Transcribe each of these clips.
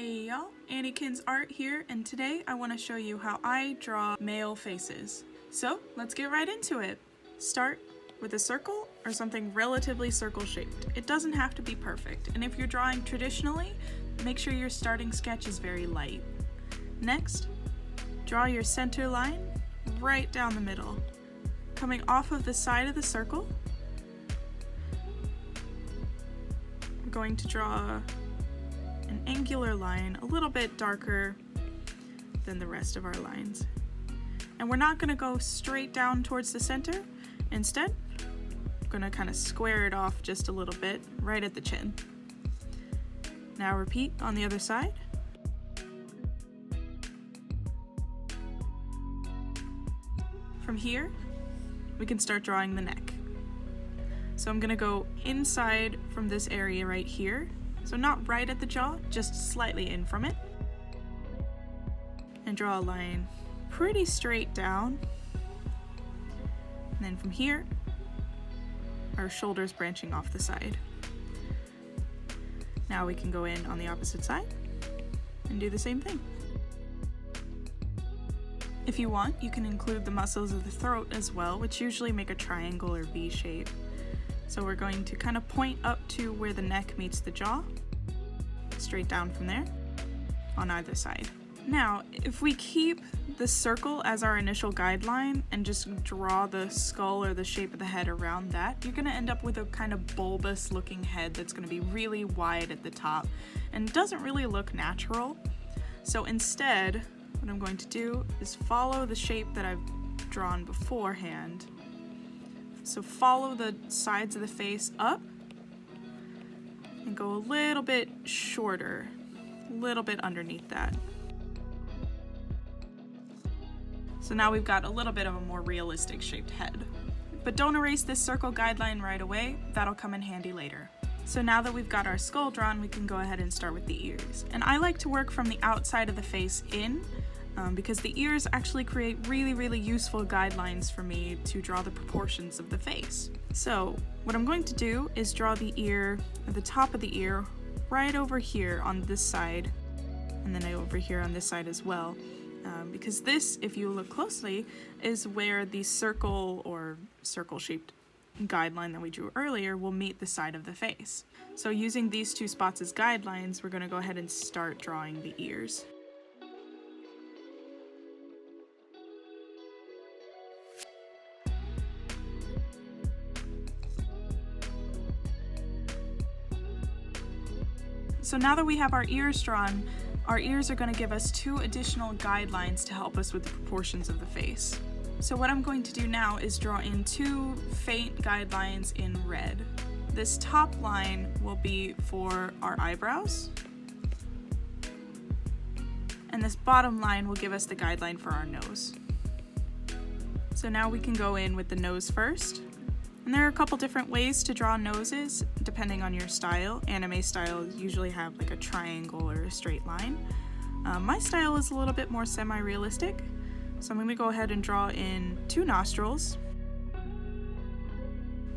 Hey y'all, Annikins Art here, and today I want to show you how I draw male faces. So let's get right into it. Start with a circle or something relatively circle shaped. It doesn't have to be perfect, and if you're drawing traditionally, make sure your starting sketch is very light. Next, draw your center line right down the middle. Coming off of the side of the circle, we're going to draw an angular line a little bit darker than the rest of our lines. And we're not going to go straight down towards the center. Instead, I'm going to kind of square it off just a little bit right at the chin. Now repeat on the other side. From here, we can start drawing the neck. So I'm going to go inside from this area right here. So not right at the jaw, just slightly in from it. And draw a line pretty straight down. And then from here, our shoulders branching off the side. Now we can go in on the opposite side and do the same thing. If you want, you can include the muscles of the throat as well, which usually make a triangle or V shape. So we're going to kind of point up to where the neck meets the jaw, straight down from there, on either side. Now, if we keep the circle as our initial guideline and just draw the skull or the shape of the head around that, you're going to end up with a kind of bulbous looking head that's going to be really wide at the top and doesn't really look natural. So instead, what I'm going to do is follow the shape that I've drawn beforehand. So follow the sides of the face up and go a little bit shorter, a little bit underneath that. So now we've got a little bit of a more realistic shaped head. But don't erase this circle guideline right away, that'll come in handy later. So now that we've got our skull drawn, we can go ahead and start with the ears. And I like to work from the outside of the face in, because the ears actually create really useful guidelines for me to draw the proportions of the face. So what I'm going to do is draw the ear at the top of the ear right over here on this side, and then over here on this side as well, because this, if you look closely, is where the circle or circle-shaped guideline that we drew earlier will meet the side of the face. So using these two spots as guidelines, we're going to go ahead and start drawing the ears. So now that we have our ears drawn, our ears are going to give us two additional guidelines to help us with the proportions of the face. So what I'm going to do now is draw in two faint guidelines in red. This top line will be for our eyebrows, and this bottom line will give us the guideline for our nose. So now we can go in with the nose first. And there are a couple different ways to draw noses depending on your style. Anime styles usually have like a triangle or a straight line. My style is a little bit more semi-realistic, so I'm going to go ahead and draw in two nostrils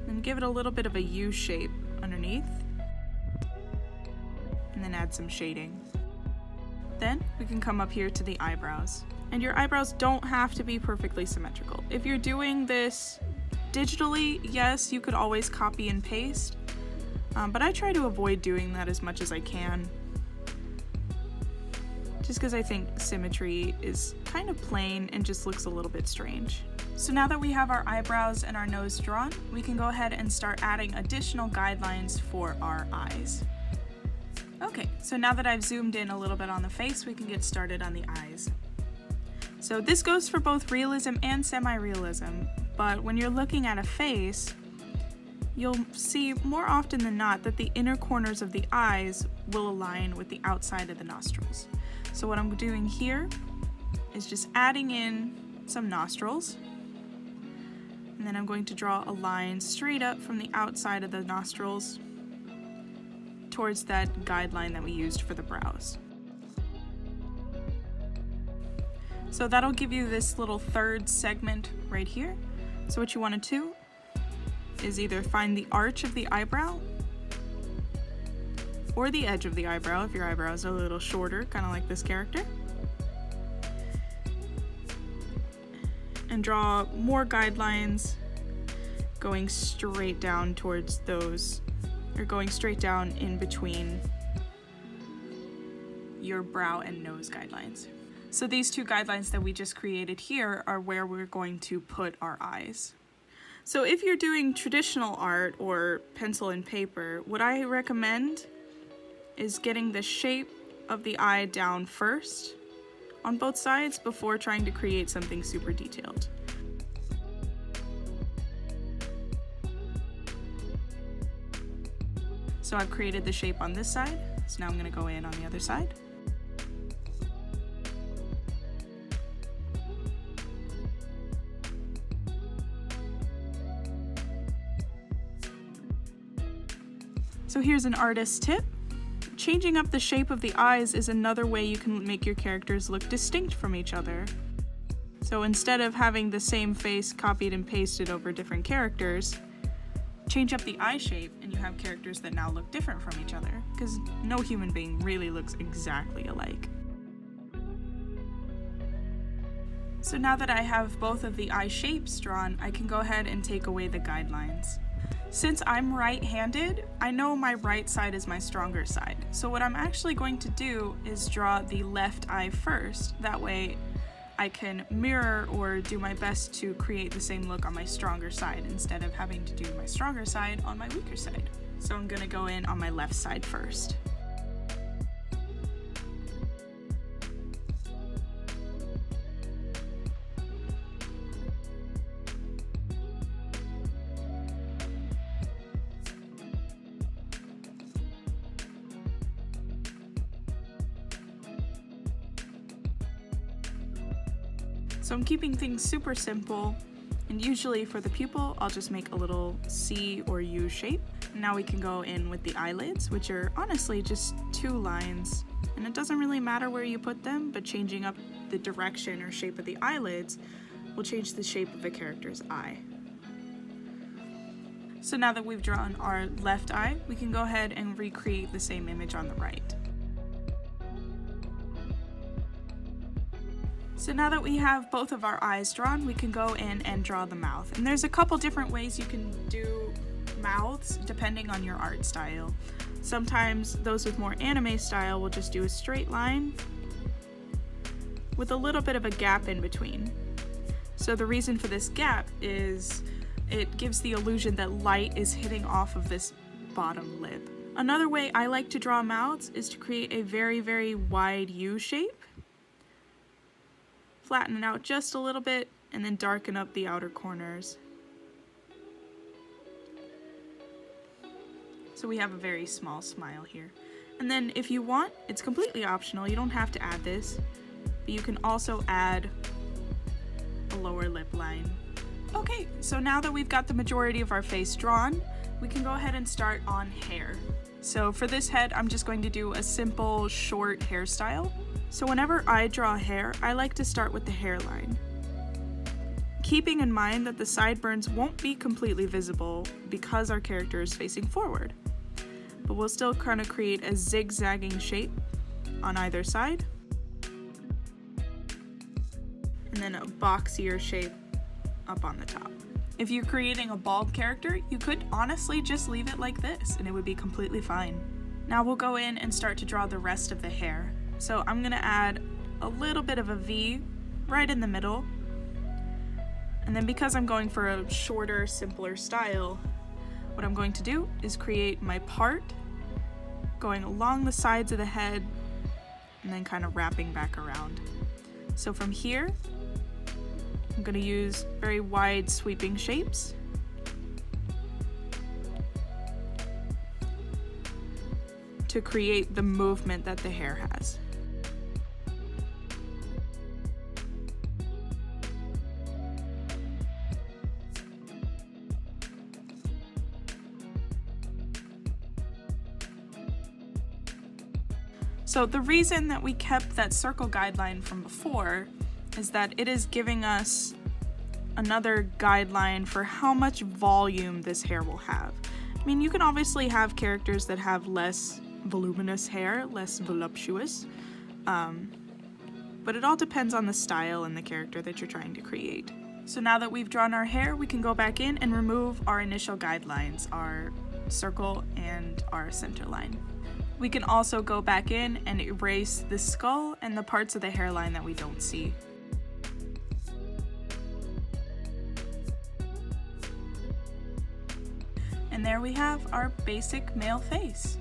and give it a little bit of a U shape underneath, and then add some shading. Then we can come up here to the eyebrows. And your eyebrows don't have to be perfectly symmetrical. If you're doing this digitally, yes, you could always copy and paste, but I try to avoid doing that as much as I can, just because I think symmetry is kind of plain and just looks a little bit strange. So now that we have our eyebrows and our nose drawn, we can go ahead and start adding additional guidelines for our eyes. Okay, so now that I've zoomed in a little bit on the face, we can get started on the eyes. So this goes for both realism and semi-realism. But when you're looking at a face, you'll see more often than not that the inner corners of the eyes will align with the outside of the nostrils. So what I'm doing here is just adding in some nostrils, and then I'm going to draw a line straight up from the outside of the nostrils towards that guideline that we used for the brows. So that'll give you this little third segment right here. So what you want to do is either find the arch of the eyebrow or the edge of the eyebrow if your eyebrow is a little shorter, kind of like this character. And draw more guidelines going straight down towards those, or going straight down in between your brow and nose guidelines. So these two guidelines that we just created here are where we're going to put our eyes. So if you're doing traditional art or pencil and paper, what I recommend is getting the shape of the eye down first on both sides before trying to create something super detailed. So I've created the shape on this side, so now I'm going to go in on the other side. So here's an artist's tip. Changing up the shape of the eyes is another way you can make your characters look distinct from each other. So instead of having the same face copied and pasted over different characters, change up the eye shape and you have characters that now look different from each other, because no human being really looks exactly alike. So now that I have both of the eye shapes drawn, I can go ahead and take away the guidelines. Since I'm right-handed, I know my right side is my stronger side. So what I'm actually going to do is draw the left eye first. That way I can mirror or do my best to create the same look on my stronger side instead of having to do my stronger side on my weaker side. So I'm gonna go in on my left side first. So I'm keeping things super simple, and usually for the pupil, I'll just make a little C or U shape. Now we can go in with the eyelids, which are honestly just two lines, and it doesn't really matter where you put them, but changing up the direction or shape of the eyelids will change the shape of a character's eye. So now that we've drawn our left eye, we can go ahead and recreate the same image on the right. So now that we have both of our eyes drawn, we can go in and draw the mouth. And there's a couple different ways you can do mouths depending on your art style. Sometimes those with more anime style will just do a straight line with a little bit of a gap in between. So the reason for this gap is it gives the illusion that light is hitting off of this bottom lip. Another way I like to draw mouths is to create a very, very wide U shape. Flatten it out just a little bit, and then darken up the outer corners. So we have a very small smile here. And then if you want, it's completely optional, you don't have to add this, but you can also add a lower lip line. Okay, so now that we've got the majority of our face drawn, we can go ahead and start on hair. So for this head, I'm just going to do a simple short hairstyle. So whenever I draw hair, I like to start with the hairline, keeping in mind that the sideburns won't be completely visible because our character is facing forward, but we'll still kind of create a zigzagging shape on either side, and then a boxier shape up on the top. If you're creating a bald character, you could honestly just leave it like this and it would be completely fine. Now we'll go in and start to draw the rest of the hair. So I'm gonna add a little bit of a V right in the middle. And then because I'm going for a shorter, simpler style, what I'm going to do is create my part going along the sides of the head and then kind of wrapping back around. So from here, I'm gonna use very wide sweeping shapes. To create the movement that the hair has. So the reason that we kept that circle guideline from before is that it is giving us another guideline for how much volume this hair will have. I mean, you can obviously have characters that have less voluminous hair, less voluptuous. But it all depends on the style and the character that you're trying to create. So now that we've drawn our hair, we can go back in and remove our initial guidelines, our circle and our center line. We can also go back in and erase the skull and the parts of the hairline that we don't see. And there we have our basic male face.